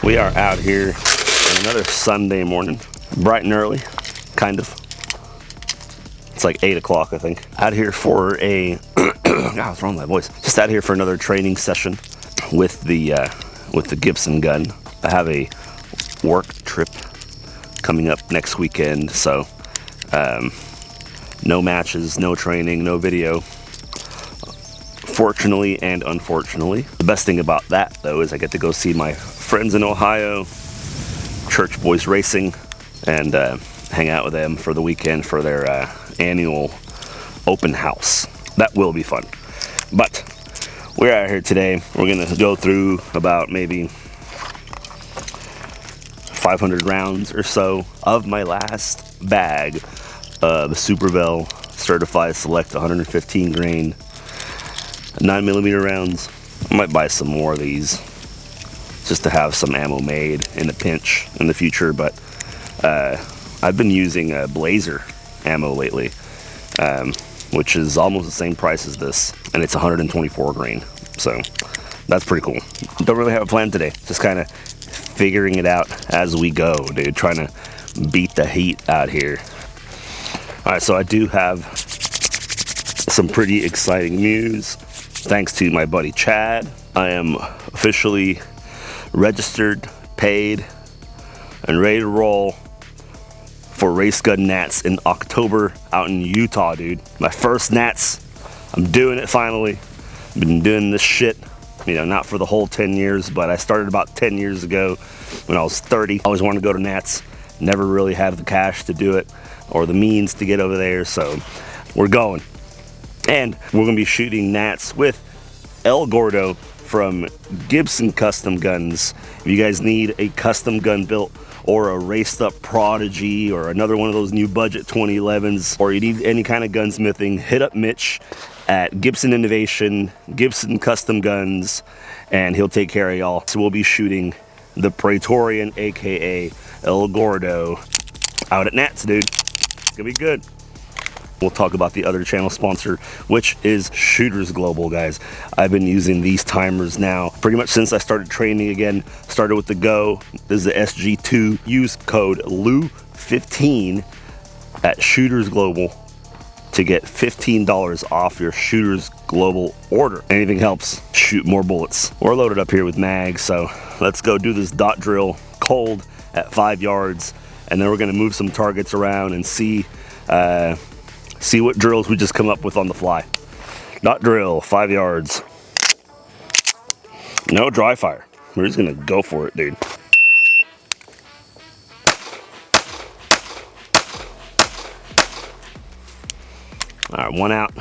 We are out here on another Sunday morning, bright and early, kind of. It's like 8 o'clock, I think. Out here for a, God, what's wrong with my voice? Just out here for another training session with the Gibson gun. I have a work trip coming up next weekend, so no matches, no training, no video. Fortunately and unfortunately. The best thing about that, though, is I get to go see my friends in Ohio, Church Boys Racing, and hang out with them for the weekend for their annual open house. That will be fun. But we're out here today. We're gonna go through about maybe 500 rounds or so of my last bag, the Superbell Certified Select 115 grain 9mm rounds. I might buy some more of these just to have some ammo made in a pinch in the future, but I've been using Blazer ammo lately, which is almost the same price as this, and it's 124 grain, so that's pretty cool. Don't really have a plan today, just kind of figuring it out as we go, dude, trying to beat the heat out here. All right, so I do have some pretty exciting news. Thanks to my buddy Chad, I am officially registered, paid, and ready to roll for Race Gun Nats in October out in Utah, dude. My first Nats. I'm doing it finally. Been doing this shit, you know, not for the whole 10 years, but I started about 10 years ago when I was 30. I always wanted to go to Nats. Never really had the cash to do it or the means to get over there, so we're going. And we're gonna be shooting Nats with El Gordo from Gibson Custom Guns. If you guys need a custom gun built or a raced up Prodigy or another one of those new budget 2011s, or you need any kind of gunsmithing, hit up Mitch at Gibson Innovation, Gibson Custom Guns, and he'll take care of y'all. So we'll be shooting the Praetorian, AKA El Gordo, out at Nats, dude. It's gonna be good. We'll talk about the other channel sponsor, which is Shooters Global, guys. I've been using these timers now pretty much since I started training again. Started with the Go. This is the SG2. Use code LOU15 at Shooters Global to get $15 off your Shooters Global order. Anything helps. Shoot more bullets. We're loaded up here with mags, so let's go do this dot drill cold at 5 yards, and then we're gonna move some targets around and see what drills we just come up with on the fly. Dot drill, 5 yards. No dry fire. We're just gonna go for it, dude. All right, one out.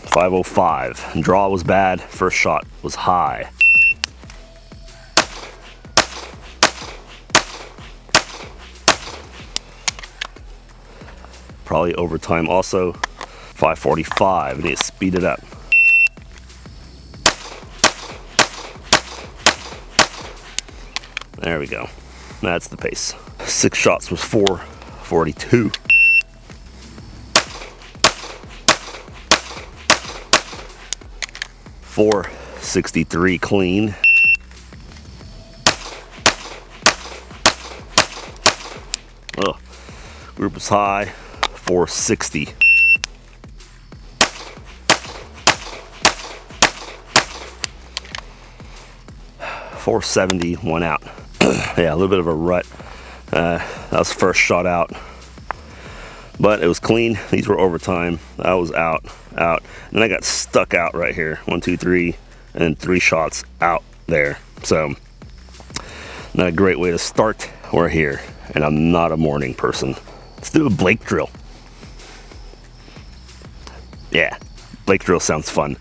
505. Draw was bad. First shot was high. Probably overtime also. 545, and it speed it up. There we go. That's the pace. 6 shots was 442. .463 clean. Oh, group was high. 460. .470, one out. Yeah, a little bit of a rut. That was the first shot out, but it was clean. These were overtime. I was out. And then I got stuck out right here. 1, 2, 3, and then 3 shots out there. So not a great way to start. We're here, and I'm not a morning person. Let's do a Blake drill. Yeah, Blake drill sounds fun.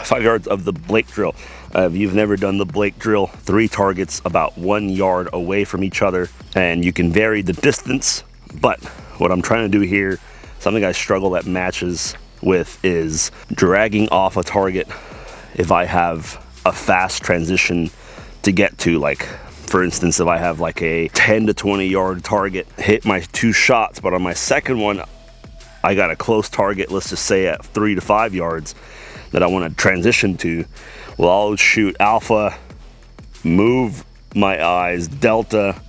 5 yards of the Blake drill. If you've never done the Blake drill, 3 targets about 1 yard away from each other, and you can vary the distance. But what I'm trying to do here, something I struggle at matches with, is dragging off a target if I have a fast transition to get to. Like, for instance, if I have like a 10 to 20 yard target, hit my 2 shots, but on my second one, I got a close target, let's just say at 3 to 5 yards, that I want to transition to, well, I'll shoot alpha, move my eyes, delta,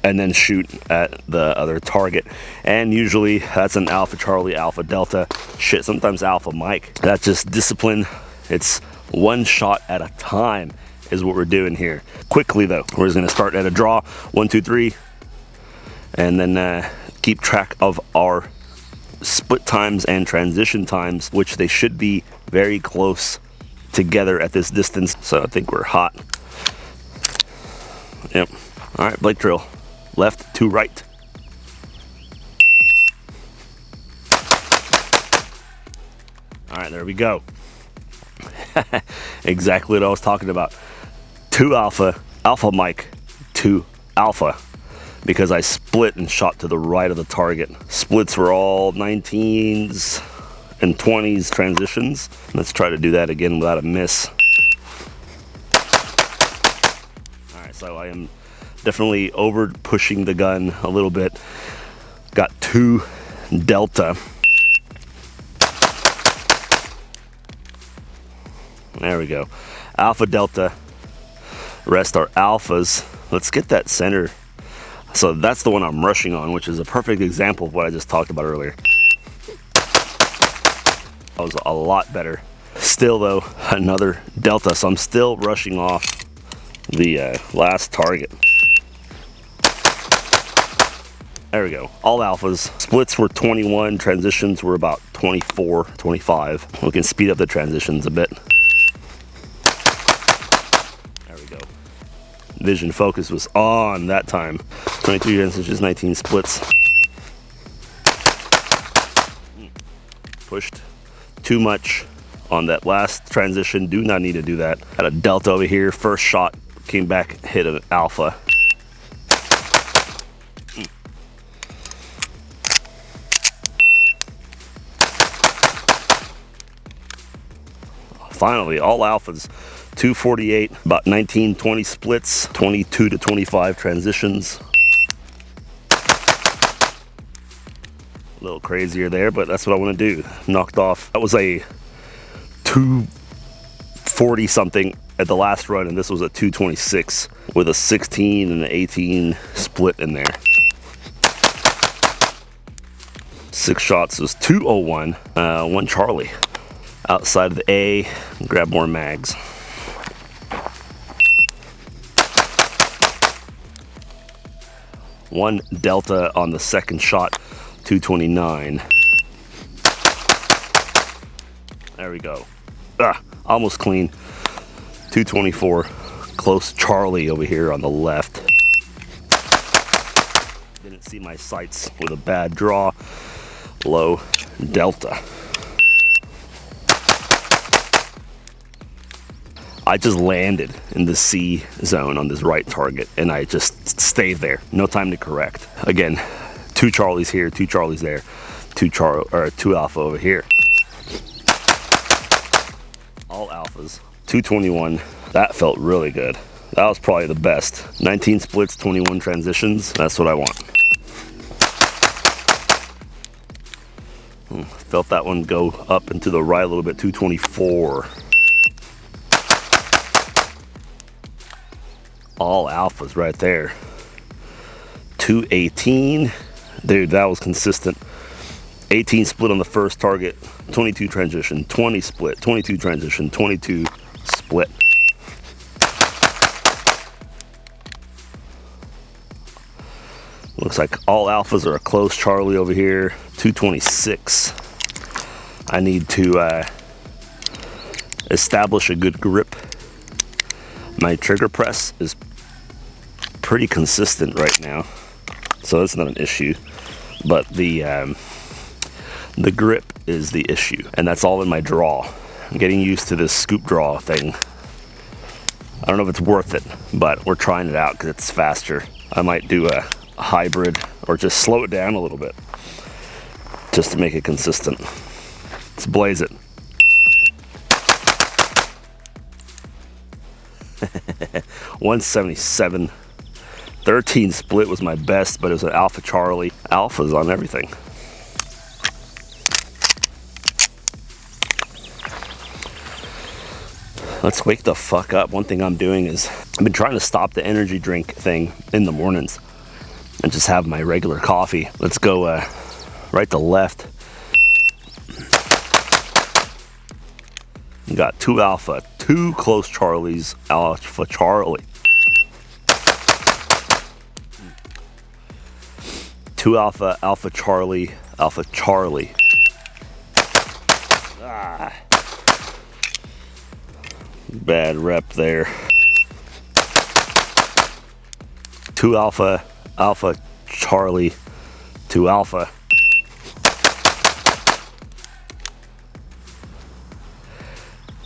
and then shoot at the other target. And usually that's an Alpha Charlie, Alpha Delta, shit, sometimes Alpha Mike. That's just discipline. It's one shot at a time is what we're doing here. Quickly though, we're just gonna start at a draw, 1, 2, 3, and then keep track of our split times and transition times, which they should be very close together at this distance. So I think we're hot. Yep. All right, Blake drill. Left to right. All right, there we go. Exactly what I was talking about. 2 alpha, alpha mic, 2 alpha, because I split and shot to the right of the target. Splits were all 19s and 20s transitions. Let's try to do that again without a miss. All right, so I am definitely over pushing the gun a little bit. Got 2 delta. There we go. Alpha delta. Rest are alphas. Let's get that center. So that's the one I'm rushing on, which is a perfect example of what I just talked about earlier. That was a lot better. Still though, another delta. So I'm still rushing off the last target. There we go, all alphas. Splits were 21, transitions were about 24, 25. We can speed up the transitions a bit. There we go. Vision focus was on that time. 23 transitions, 19 splits. Pushed too much on that last transition, do not need to do that. Had a delta over here, first shot, came back, hit an alpha. Finally, all alphas, 248, about 19, 20 splits, 22 to 25 transitions. A little crazier there, but that's what I want to do. Knocked off. That was a 240 something at the last run, and this was a 226 with a 16 and an 18 split in there. 6 shots was 201, 1 Charlie. Outside of the A, grab more mags. One delta on the second shot, 229. There we go. Almost clean. 224. Close Charlie over here on the left. Didn't see my sights with a bad draw. Low delta. I just landed in the C zone on this right target, and I just stayed there. No time to correct. Again, 2 Charlies here, 2 Charlies there, 2 alpha over here. All alphas. 221. That felt really good. That was probably the best. 19 splits, 21 transitions. That's what I want. Felt that one go up and to the right a little bit. 224. All alphas right there. 218. Dude, that was consistent. 18 split on the first target, 22 transition, 20 split, 22 transition, 22 split. Looks like all alphas are a close Charlie over here. 226. I need to establish a good grip. My trigger press is pretty consistent right now, so that's not an issue. But the grip is the issue, and that's all in my draw. I'm getting used to this scoop draw thing. I don't know if it's worth it, but we're trying it out because it's faster. I might do a hybrid or just slow it down a little bit just to make it consistent. Let's blaze it. $177. 13 split was my best, but it was an Alpha Charlie. Alphas on everything. Let's wake the fuck up. One thing I'm doing is I've been trying to stop the energy drink thing in the mornings and just have my regular coffee. Let's go right to left. You got 2 Alpha, 2 close Charlies, Alpha Charlie. 2 Alpha, Alpha Charlie, Alpha Charlie. Ah. Bad rep there. 2 Alpha, Alpha Charlie, 2 Alpha.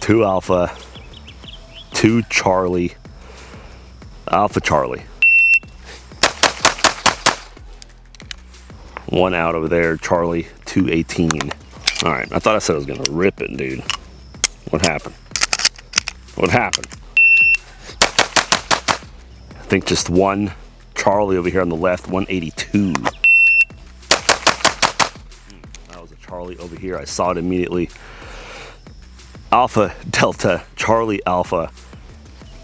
2 Alpha, 2 Charlie, Alpha Charlie. 1 out over there, Charlie, 218. All right, I thought I said I was gonna rip it, dude. What happened? What happened? I think just 1 Charlie over here on the left, 182. That was a Charlie over here. I saw it immediately. Alpha Delta Charlie Alpha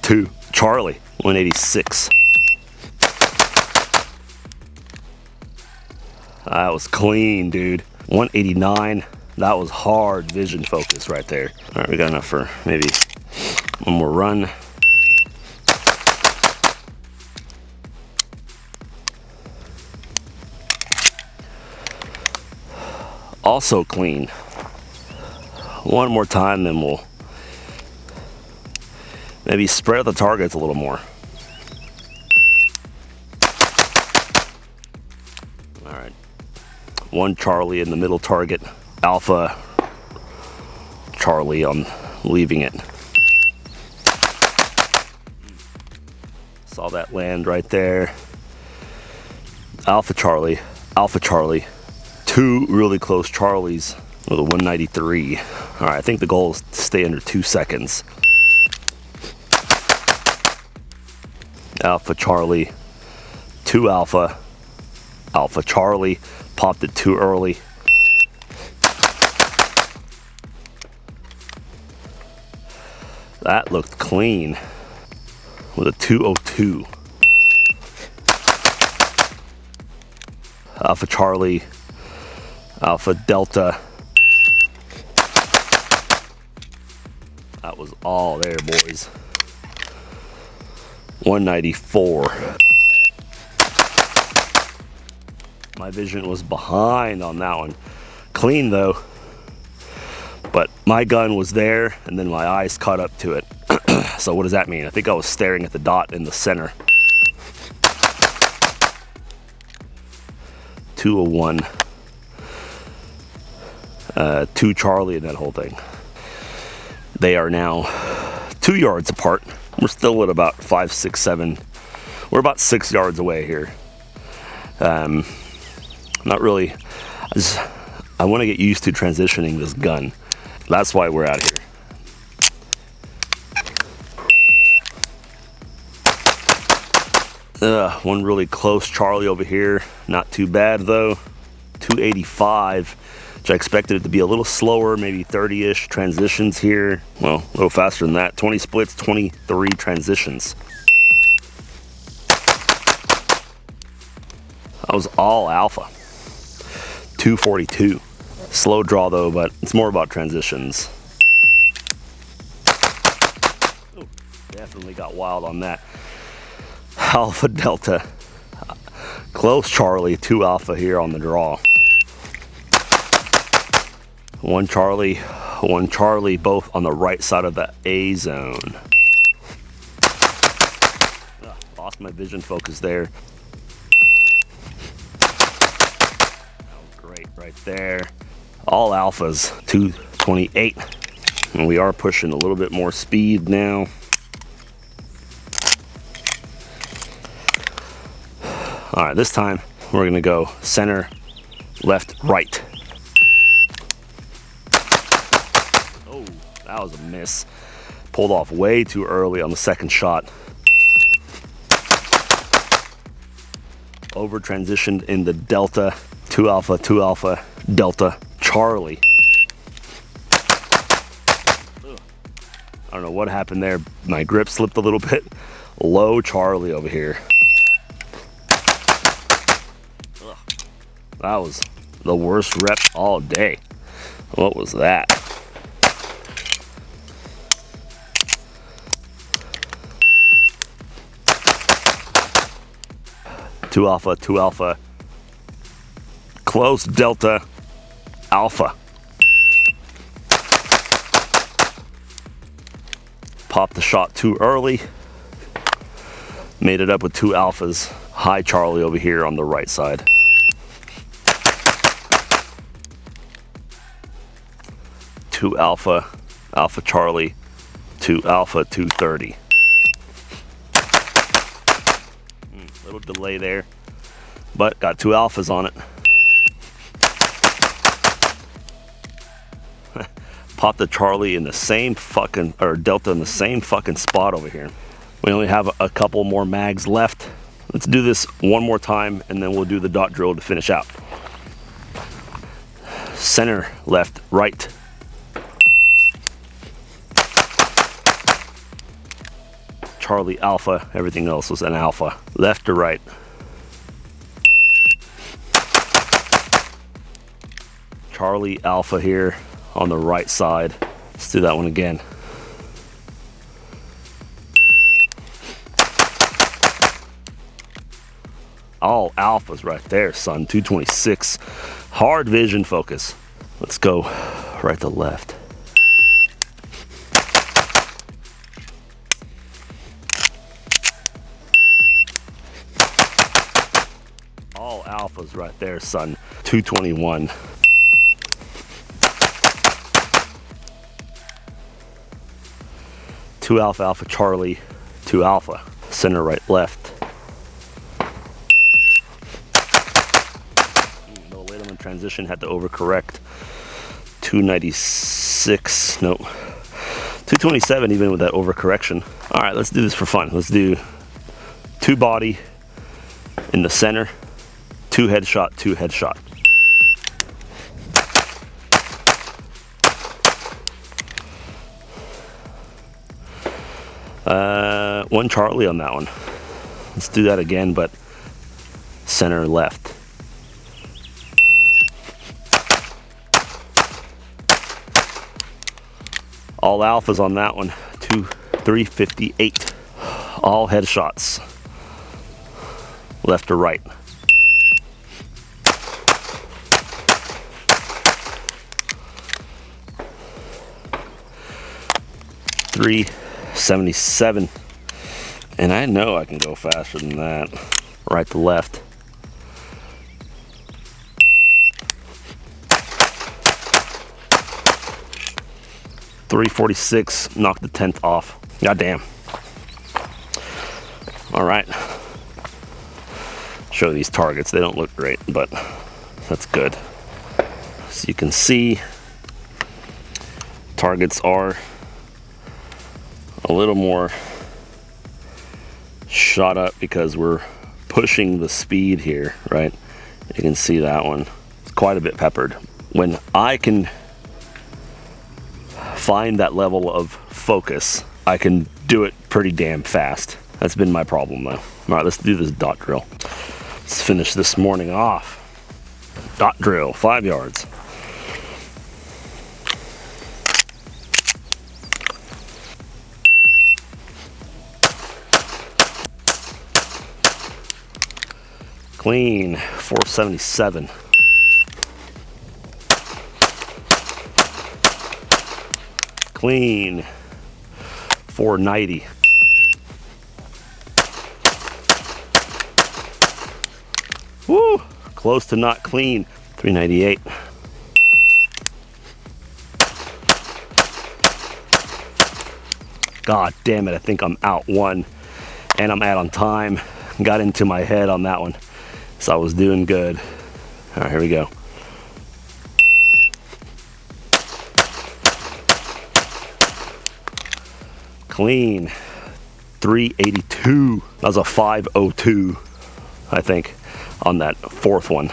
2 Charlie 186. That was clean, dude. 189. That was hard vision focus right there. All right, we got enough for maybe one more run. Also clean. One more time, then we'll maybe spread the targets a little more. All right. 1 Charlie in the middle target. Alpha Charlie, I'm leaving it. Saw that land right there. Alpha Charlie, 2 really close Charlies with a 193. All right, I think the goal is to stay under 2 seconds. Alpha Charlie, 2 Alpha, Alpha Charlie, popped it too early. That looked clean with a 202. Alpha Charlie, Alpha Delta. That was all there, boys. 194. My vision was behind on that one. Clean though. But my gun was there and then my eyes caught up to it. So what does that mean? I think I was staring at the dot in the center. 201. 2 Charlie in that whole thing. They are now 2 yards apart. We're still at about 5, 6, 7. We're about 6 yards away here. Not really. I want to get used to transitioning this gun. That's why we're out here. One really close Charlie over here. Not too bad though. 285, which I expected it to be a little slower, maybe 30-ish transitions here. Well, a little faster than that. 20 splits, 23 transitions. That was all alpha. 242. Slow draw though, but it's more about transitions. Ooh, definitely got wild on that. Alpha Delta. Close Charlie, 2 Alpha here on the draw. 1 Charlie, 1 Charlie, both on the right side of the A zone. Lost my vision focus there. That was great right there. All alphas, 228. And we are pushing a little bit more speed now. All right, this time we're gonna go center, left, right. Oh, that was a miss. Pulled off way too early on the second shot. Over transitioned in the Delta, 2 Alpha, 2 Alpha, Delta, Charlie. I don't know know what happened there. My grip slipped a little bit. Low Charlie over here. Ugh. That was the worst rep all day. What was that? Two alpha, close delta, alpha. Popped the shot too early. Made it up with two alphas. High Charlie over here on the right side. Two alpha, alpha Charlie, two alpha, 230. Little delay there, but got two alphas on it. Pop the Charlie in the same fucking, or delta in the same fucking spot over here. We only have a couple more mags left. Let's do this one more time and then we'll do the dot drill to finish out. Center, left, right. Charlie alpha, everything else was an alpha. Left to right. Charlie alpha here on the right side. Let's do that one again. All alphas right there, son. 226. Hard vision focus. Let's go right to left. All alphas right there, son. 221. Two alpha, alpha Charlie, two alpha. Center, right, left. No late on the transition, had to overcorrect. 296, no. 227 even with that overcorrection. All right, let's do this for fun. Let's do two body in the center. Two headshot, two headshot. One Charlie on that one. Let's do that again, but center left. All alphas on that one. 358. All headshots. Left to right. .377, and I know I can go faster than that. Right to left. .346, knocked the 10th off. God damn. All right. Show these targets. They don't look great, but that's good. So you can see targets are a little more shot up because we're pushing the speed here, right? You can see that one. It's quite a bit peppered. When I can find that level of focus, I can do it pretty damn fast. That's been my problem though. All right, let's do this dot drill. Let's finish this morning off. Dot drill, 5 yards. Clean, 477. Clean, 490. Woo, close to not clean, 398. God damn it, I think I'm out one, and I'm out on time. Got into my head on that one. So I was doing good. All right, here we go. Clean, 382. That was a 502, I think, on that fourth one.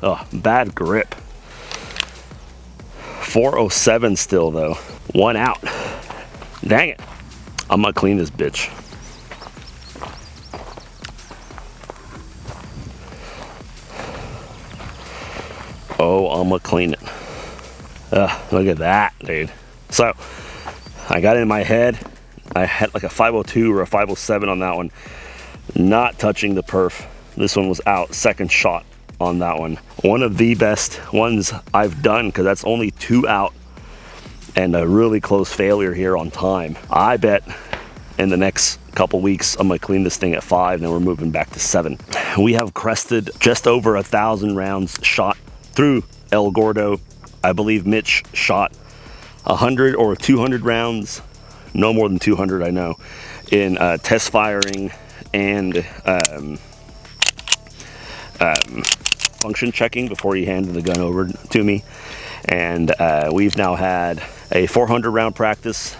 Oh, bad grip. 407 still though. One out. Dang it. I'm gonna clean this bitch. Oh, I'm gonna clean it. Look at that, dude. So, I got it in my head. I had like a 502 or a 507 on that one. Not touching the perf. This one was out, second shot on that one. One of the best ones I've done, because that's only 2 out and a really close failure here on time. I bet in the next couple weeks I'm gonna clean this thing at 5, and then we're moving back to 7. We have crested just over 1,000 rounds shot through El Gordo. I believe Mitch shot 100 or 200 rounds, no more than 200 I know, in test firing and function checking before he handed the gun over to me. And we've now had a 400 round practice,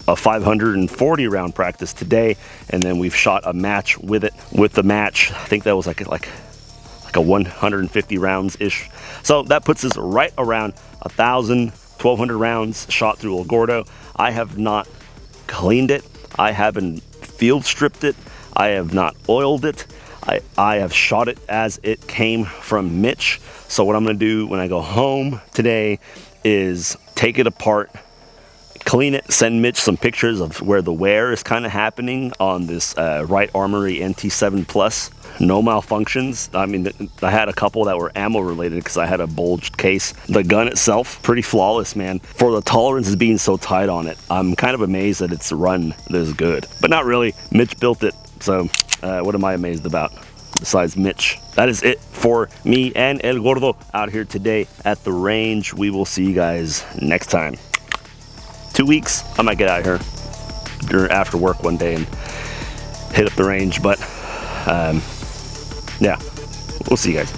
a 540 round practice today, and then we've shot a match with it. With the match, I think that was like a 150 rounds ish. So that puts us right around 1,000, 1,200 rounds shot through El Gordo. I have not cleaned it. I haven't field stripped it. I have not oiled it. I have shot it as it came from Mitch. So what I'm gonna do when I go home today is take it apart, clean it, send Mitch some pictures of where the wear is kind of happening on this Right Armory NT7 Plus. No malfunctions. I mean, I had a couple that were ammo related because I had a bulged case. The gun itself, pretty flawless, man. For the tolerances being so tight on it, I'm kind of amazed that it's run this good. But not really. Mitch built it, so what am I amazed about besides Mitch? That is it for me and El Gordo out here today at the range. We will see you guys next time. 2 weeks, I might get out here after work one day and hit up the range, but yeah, we'll see you guys.